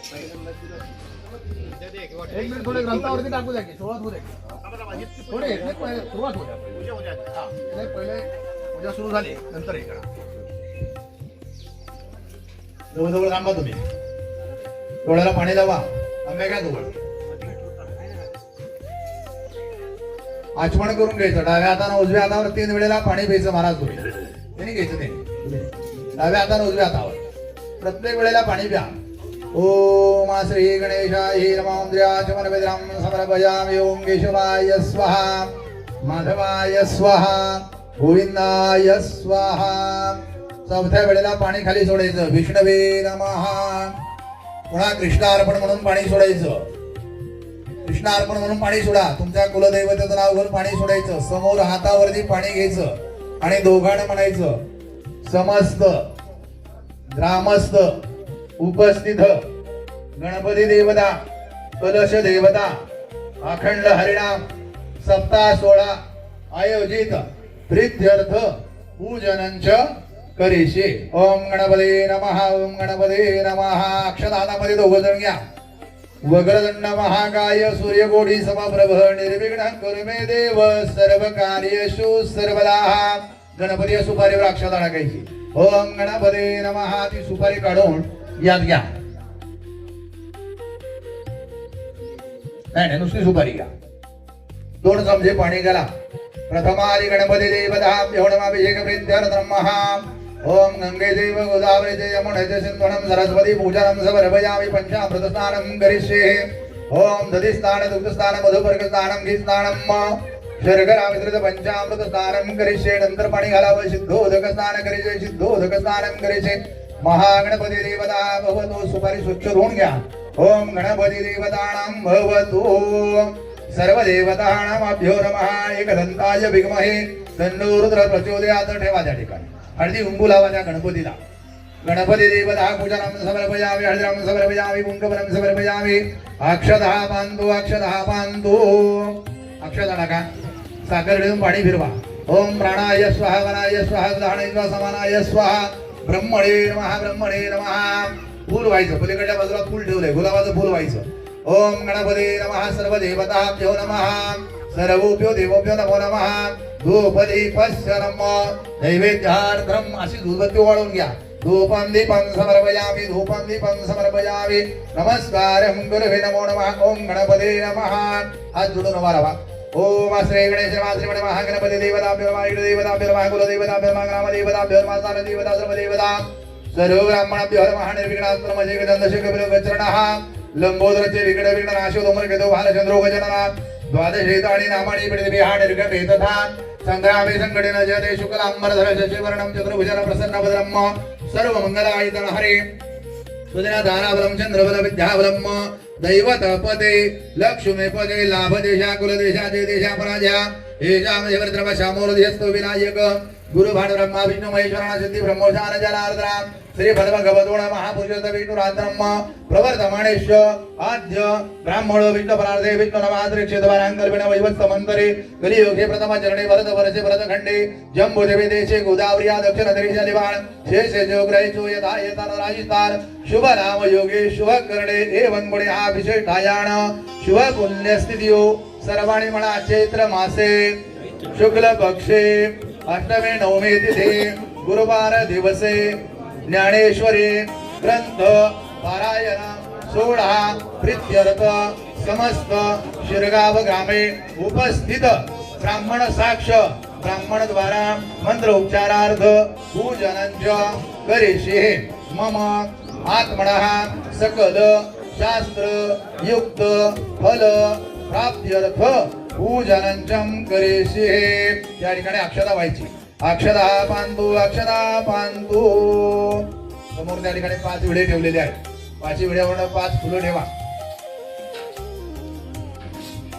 एक मिनिट थोडे ग्रंथावरती टाकू द्या की सुरुवात होऊ द्या थोडे सुरुवात होऊ द्या पहिले पूजा सुरू झाली नंतर हे करा जवळजवळ थांबा तुम्ही डोळ्याला पाणी लावा आंबे काय जवळ आचमन करून घ्यायचं डाव्या हाताने उजव्या हातावर 3 वेळेला पाणी प्यायचं महाराज तुम्ही त्यांनी घ्यायचं ते डाव्या हाताने उजव्या हातावर प्रत्येक वेळेला पाणी प्या ओम श्री गणेशाय नमः द्र्याचमन वेद्राम समर्पयामि ओम केशवाय स्वाहा माधवाय स्वाहा गोविंदाय स्वाहा चौथ्या वेळेला पाणी खाली सोडायचं विष्णवे नमः पुन्हा कृष्णार्पण म्हणून पाणी सोडायचं कृष्णार्पण म्हणून पाणी सोडा तुमच्या कुलदैवतेचं नाव घेऊन पाणी सोडायचं समोर हातावरती पाणी घ्यायचं आणि दोघांना म्हणायचं समस्त ग्रामस्थ उपस्थित गणपती देवता कलश देवता अखंड हरिनाम सप्ताह 16 आयोजित प्रीत्यर्थ पूजनंच करीशे ओम गणपते नमः ओम गणपते नमः अक्षदानामध्ये दोघं जण घ्या वक्रतुंड महाकाय सूर्यकोटी समप्रभ निर्विघ्नं कुरु मे देव सर्व कार्येषु सर्वदा गणपती सुपारीवर अक्षता टाकायची ओम गणपते नमः ती सुपारी काढून याद घ्या नाही नुसती सुपारी घ्या 2 चमचे पाणी घाला प्रथमादि गणपती देवताभ्यो नमाभिषेक प्रीत्यर्थं ओम गंगे देव गोदावरी जय यमुने जय सिंधुनं सरस्वती पूजनं समर्पयामि पंचामृत स्नानं करिष्ये ओम दधि स्नान दुग्ध स्नान मधुपर्क स्नानं घी स्नानं शर्करा मिश्रित पंचामृत स्नानं करिष्ये नंतर पाणी घालावं सिद्धोदक स्नान करिष्ये सिद्धोदक स्नानं करिष्ये महागणपती देवता भवतु सुपारी स्वच्छ धुवून घ्या ओम गणपती देवतानां भवतु सर्व देवतानामभ्यो नमः एकदंताय विद्महे तन्नो रुद्र प्रचोदयात् ठेवा त्या ठिकाणी हळदी कुंकू लावा त्या गणपतीला गणपती देवता पूजनं समर्पयामि हळदीं समर्पयामि कुंकुमं समर्पयामि अक्षतः पान्तु अक्षता टाका साखर घेऊन पाणी फिरवा ओम प्राणाय स्वाहा वनाय स्वाहा उदाहरणाय समानाय स्वाहा ब्रह्मणे नमः फूल व्हायचं पलीकडच्या बाजूला फूल ठेवलंय गुलाबाचं फूल व्हायचं ओम गणपते नमः सर्व देवताभ्यो नमः सर्वोभ्यो देवोभ्यो नमो नमः धूपदीपस्य नमः नैवेद्यार्थम अशी धूपबत्ती वाढवून घ्या धूपं दीपं समर्पयामि नमस्कारं गुरुवे नमो नमः ओम गणपते नमः हात जोडून उभा राहा ओम श्री गणेश श्री महागणपती देवताभ्यो नमः देवताभ्यो नमः कुलदेवताभ्यो नमः ग्रामदेवताभ्यो नमः स्थानदेवता सर्वदेवता सर्व ब्राह्मणाभ्यो नमः निर्विघ्नास्त्रम जयगदन्दशकबिलो गचरणः लंबोदरचे विघ्न नाशो दोमरकेतो भालचंद्रो गजनना द्वादशेतानि नामानि पृथिव्याः निर्गते तथा संग्रामे संकटेन जयते शुक्लांबरधर शशिवर्णं चतुर्भुजं प्रसन्नवदनं सर्वमङ्गलायतन हरे सुदिनदानाबलं चन्द्रबल विद्याबलं दैवतपदे लक्ष्मीपदे लाभदेशा कुलदेशा जयदेशा पराजया एषां देवद्रवशामूर्धिस्तु विनायक गुरु भानु ब्रह्मा विष्णु महेश्वरः सिद्धि ब्रह्मोशान जनार्दना श्री भद्रभगवतोण महापुरुषोत्त विष्णुरात्रम प्रवर्तमानेश्व आद्य ब्राह्मणो विष्णुपरार्थे विष्णु नमाद्रिक्षेतवारांकल्पेन वैवत्समन्तरे कलियुगे प्रथम चरणे भरत वर्षे भरतखण्डे जम्बूदेवी देशे गोदावर्या दक्षिण देशे निवाण शेषे जोग्रहिचो यथा यथा राजस्थान शुभ नाम योगे शुभ करणे एवं गुणे हा विशेषायाण शुभ पुण्यस्थितियो सर्वाणि म्हणा चैत्र मासे शुक्ल पक्षे अष्टमे नवमे तिथे गुरुवार दिवसे ज्ञानेश्वरी ग्रंथ पारायण 16 प्रीत्यर्थ समस्त शिरगाव ग्रामे उपस्थित ब्राह्मण साक्ष ब्राह्मण द्वारा मंत्र उपचारार्थ पूजनंच करिष्ये मम आत्मनः सकल शास्त्र युक्त फल प्राप्त्यर्थ पूजनंचम करिष्ये या ठिकाणी अक्षता व्हायची अक्षदा पांतु समोर त्या ठिकाणी 5 विडे ठेवलेले आहेत 5 विड्यावर 5 फुलं ठेवा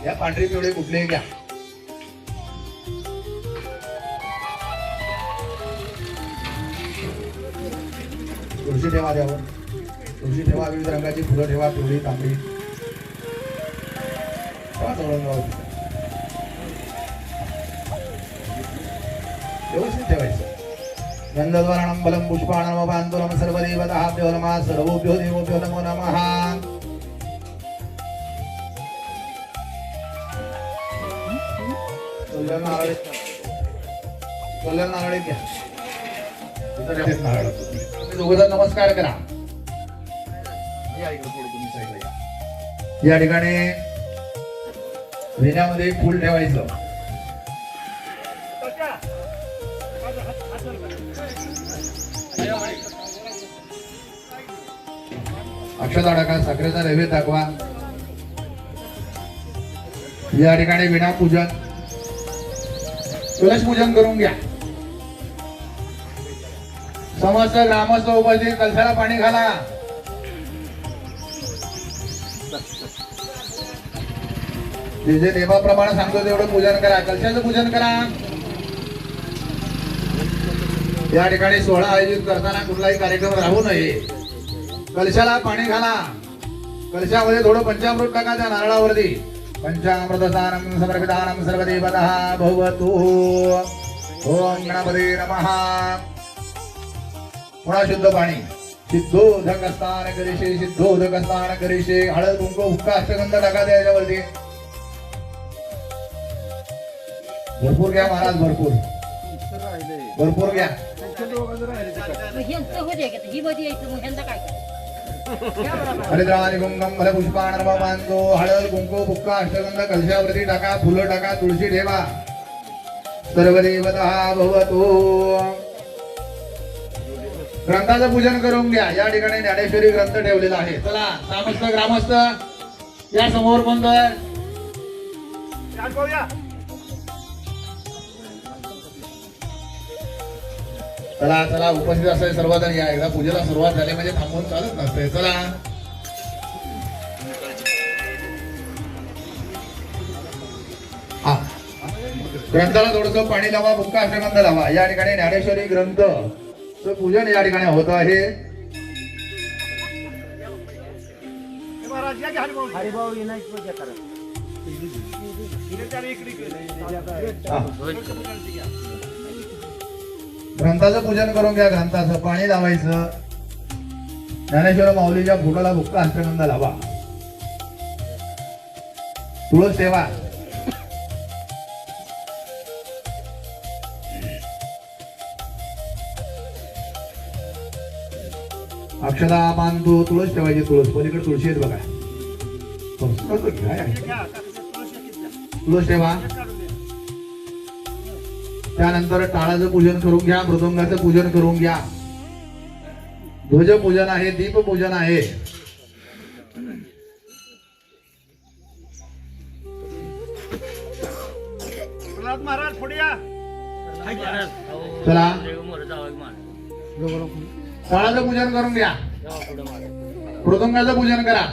या पांढरी पिवळे कुठलेही घ्या तुळशी ठेवा द्यावर तुळशी ठेवा विविध रंगाची फुलं ठेवा पिवळी तांबडी व्यवस्थित ठेवायचं गंधद्वाराणं बलं पुष्पाणं पान्तुरं सर्वदेवताभ्यो नमः सर्वोभ्यो देवोभ्यो नमो नमः नारळ घ्या. दोघं नमस्कार करा. या ठिकाणी वेण्यामध्ये फूल ठेवायचं. अक्षता टाका, साखरेचा नैवेद्य दाखवा. या ठिकाणी विणा पूजन, तुलस पूजन करून घ्या. समस्त ग्रामस्थ उपस्थित कलशाला पाणी घाला. जे देवाप्रमाणे सांगतो तेवढं पूजन करा. कलशाचं पूजन करा. या ठिकाणी सोहळा आयोजित करताना कुठलाही कार्यक्रम राहू नये. कलशाला पाणी घाला. कलशामध्ये थोडं पंचामृत टाका त्या नारळावरती. पंचामृत स्नानं समर्पितानं सर्वदेवतः भवतु. ओम गणपती नमः. पुन्हा शुद्ध पाणी. सिद्धोदक स्नान करिषे, सिद्धोदक स्नान करिषे. हळद कुंकू हुक्का अष्टगंध टाका त्याच्यावरती. भरपूर घ्या महाराज, भरपूर भरपूर घ्या. हरिद्राणी कुंकम फल पुष्पाण बांधो. हळद कुंकू बुक्का अष्टगंध कलशावरती टाका. फुलं टाका. तुळशी ठेवा. सर्वदेवतः भवतु. ग्रंथाचं पूजन करून घ्या. या ठिकाणी ज्ञानेश्वरी ग्रंथ ठेवलेला आहे. चला समस्त ग्रामस्थ या समोर बंद. चला चला उपस्थित असेल सर्वजण या. एकदा पूजेला सुरुवात झाली म्हणजे थांबून चालत नसते. चला ग्रंथाला थोडस पाणी लावा. बुक्का अष्टगंध लावा. या ठिकाणी ज्ञानेश्वरी ग्रंथ पूजन या ठिकाणी होत आहे. ग्रंथाचं पूजन करून घ्या. ग्रंथाचं पाणी लावायचं. ज्ञानेश्वर माऊलीच्या फुटाला बुक्का अष्टगंध लावा. तुळस ठेवा. अक्षता बांधतो. तुळस ठेवायची. तुळस पलीकडे तुळशी आहेत बघा. तुळस ठेवा. त्यानंतर टाळाचं पूजन करून घ्या. मृदंगाचं पूजन करून घ्या. ध्वज पूजन आहे. दीप पूजन आहे. चला टाळाचं पूजन करून घ्या. मृदंगाचं पूजन करा.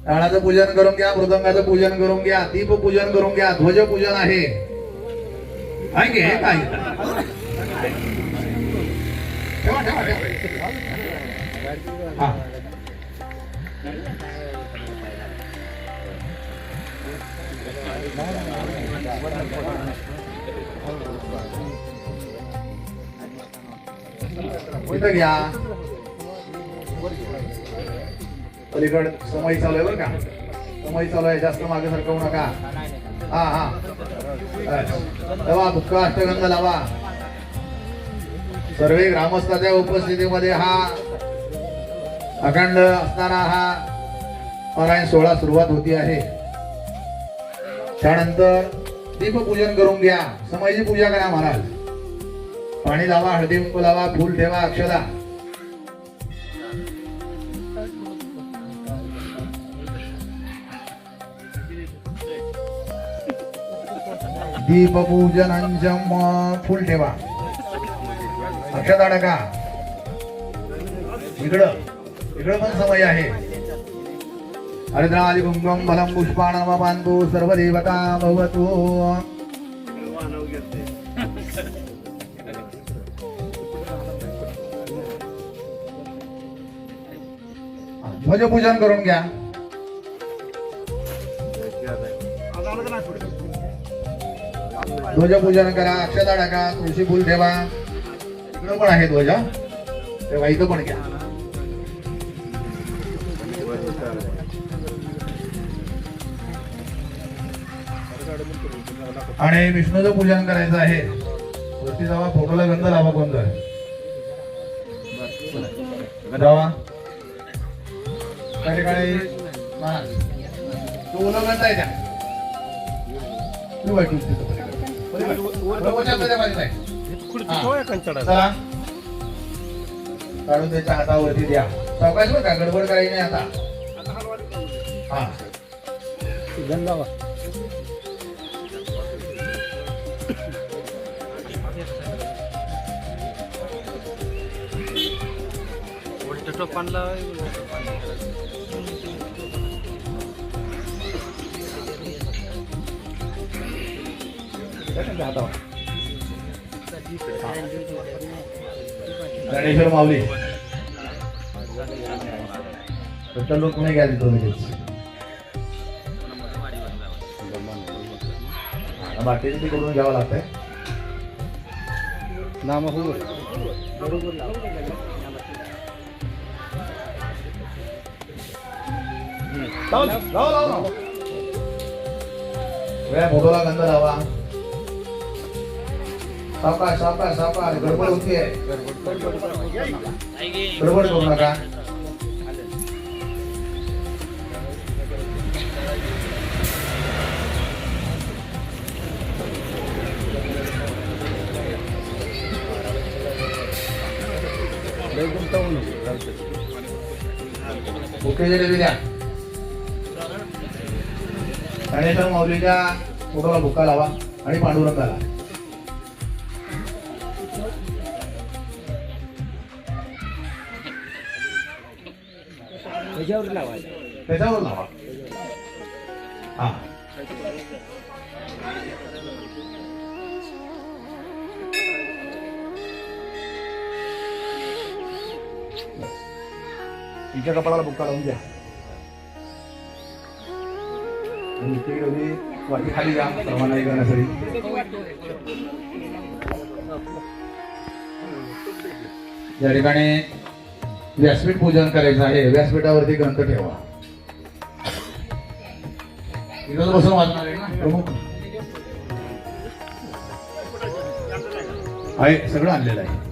टाळाचं पूजन करून घ्या. मृदंगाचं पूजन करून घ्या. दीप पूजन करून घ्या. ध्वज पूजन आहे. काय हा इथं घ्या. पलीकड समय चालू आहे बरं का. समय चालू आहे. जास्त मागे सरकवू नका. हा हा लावा. बुक्का अष्टगंध लावा. सर्व ग्रामस्थांच्या उपस्थितीमध्ये हा अखंड असताना हा पारायण सोहळा सुरुवात होती आहे. त्यानंतर दीपपूजन करून घ्या. समयची पूजा करा महाराज. पाणी लावा. हळदी कुंकू लावा. फूल ठेवा. अक्षता. दीपपूजनांचम फूल ठेवा. अक्षता टाका. इकडं पण समय आहे. हरिद्राणी कुंकम फलं पुष्पाणं बांधो. सर्व देवता भवतु. ध्वज पूजन करून घ्या. ध्वज पूजन करा. अक्षता टाका. तुळशी फूल ठेवा. इकडं पण आहे ध्वज. तेव्हा इथं पण घ्या. आणि विष्णूचं पूजन करायचं आहे. वरती जावा, फोटोला गंध लावा. गोंधळ जावा त्या ठिकाणी तो उलगंध आहे त्या तू वाईट चला काढून त्याच्या हातावरती द्या. सावकाश बरं का, गडबड करायची नाही आता. हा गणेश्वर माऊली तर लोक नाही घ्या देतो लगेच. बाकीचे ते करून घ्यावं लागतंय. वेळा फोटोला गंध लावा. सावकाश सावकाश सावकाश, गडबड होतीये. गडबड करू नका. ओके जलेबी द्या. गणेश्वर माऊलीच्या फोटोला बुक्का लावा आणि पांडुरंगाला. त्याच्यावर लावा. हा तिच्या कपाळाला बुक्का लावून द्या. वाटी खाली द्या प्रमाण करण्यासाठी. या ठिकाणी व्यासपीठ पूजन करायचं आहे. व्यासपीठावरती ग्रंथ ठेवा. इथं बसून वाचणार आहे ना प्रमुख आहे, सगळं आणलेलं आहे.